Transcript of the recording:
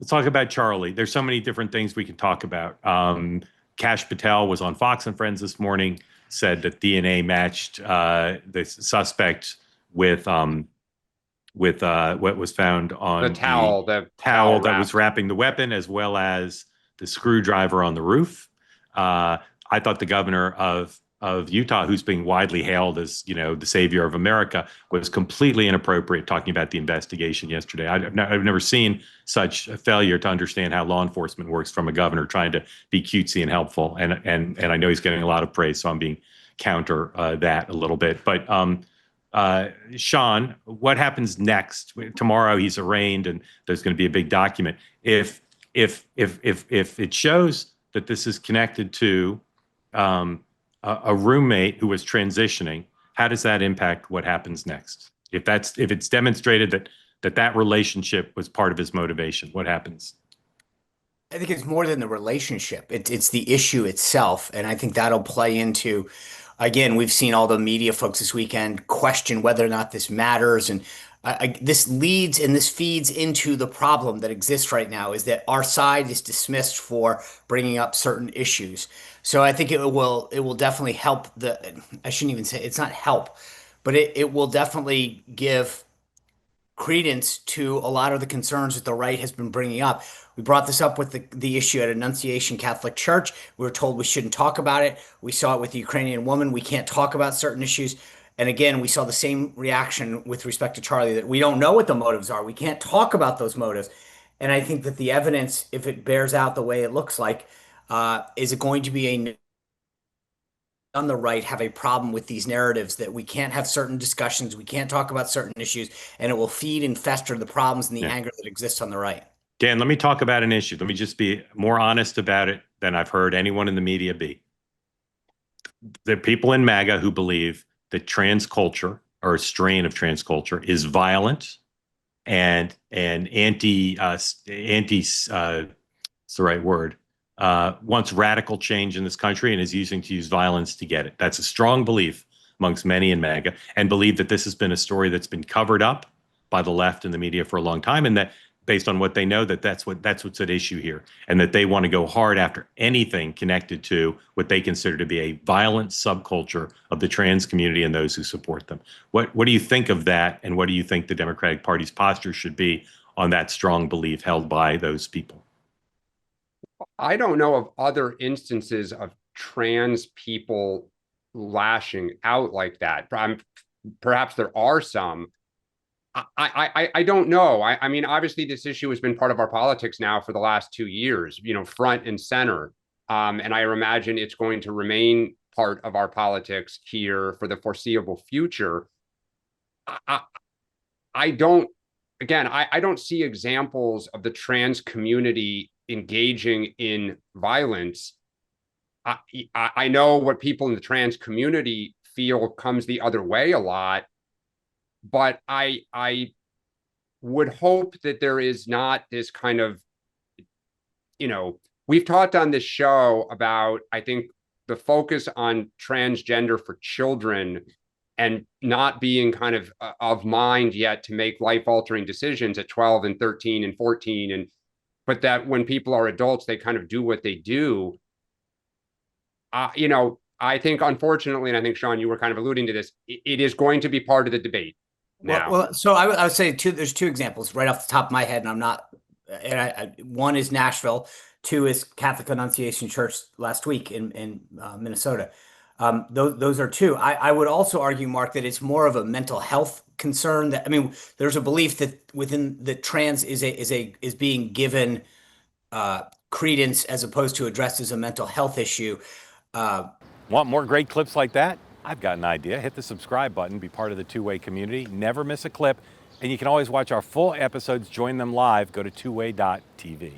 Let's talk about Charlie. There's so many different things we can talk about. Kash Patel was on Fox and Friends this morning, said that DNA matched the suspect with what was found The on towel, the towel towel that was wrapped. wrapping the weapon, as well as the screwdriver on the roof. I thought the governor of Utah, who's being widely hailed as, the savior of America, was completely inappropriate talking about the investigation yesterday. I've never seen such a failure to understand how law enforcement works from a governor trying to be cutesy and helpful. And I know he's getting a lot of praise, so I'm being counter that a little bit. But Sean, what happens next? Tomorrow he's arraigned, and there's going to be a big document. If it shows that this is connected to a roommate who was transitioning, how does that impact what happens next? If it's demonstrated that relationship was part of his motivation, what happens? I think it's more than the relationship. It's the issue itself. And I think that'll play into, again, we've seen all the media folks this weekend question whether or not this matters. And this leads and this feeds into the problem that exists right now is that our side is dismissed for bringing up certain issues. So I think it will definitely help I shouldn't even say it's not help, but it will definitely give credence to a lot of the concerns that the right has been bringing up. We brought this up with the issue at Annunciation Catholic Church. We were told we shouldn't talk about it. We saw it with the Ukrainian woman. We can't talk about certain issues. And again, we saw the same reaction with respect to Charlie, that we don't know what the motives are. We can't talk about those motives. And I think that the evidence, if it bears out the way it looks like, is it going to be on the right have a problem with these narratives that we can't have certain discussions, we can't talk about certain issues, and it will feed and fester the problems and the Yeah. anger that exists on the right. Dan, let me talk about an issue. Let me just be more honest about it than I've heard anyone in the media be. There are people in MAGA who believe that trans culture, or a strain of trans culture, is violent and what's the right word, wants radical change in this country and is to use violence to get it. That's a strong belief amongst many in MAGA, and believe that this has been a story that's been covered up by the left and the media for a long time, and that based on what they know, that's what's at issue here, and that they want to go hard after anything connected to what they consider to be a violent subculture of the trans community and those who support them. What do you think of that, and what do you think the Democratic Party's posture should be on that strong belief held by those people? I don't know of other instances of trans people lashing out like that. Perhaps there are some. I don't know. I mean, obviously, this issue has been part of our politics now for the last 2 years, front and center. And I imagine it's going to remain part of our politics here for the foreseeable future. I don't see examples of the trans community engaging in violence. I know what people in the trans community feel comes the other way a lot, but I would hope that there is not this kind of, we've talked on this show about, I think, the focus on transgender for children and not being kind of mind yet to make life-altering decisions at 12 and 13 and 14, but that when people are adults, they kind of do what they do. I think, unfortunately, and I think, Sean, you were kind of alluding to this, it is going to be part of the debate now. Well, so I would say there's two examples right off the top of my head, and I'm not, one is Nashville, two is Catholic Annunciation Church last week in Minnesota. Those are two. I would also argue, Mark, that it's more of a mental health concern. There's a belief that within the trans is being given credence as opposed to addressed as a mental health issue. Want more great clips like that? I've got an idea. Hit the subscribe button, be part of the Two-Way community, never miss a clip, and you can always watch our full episodes, join them live, go to twoway.tv.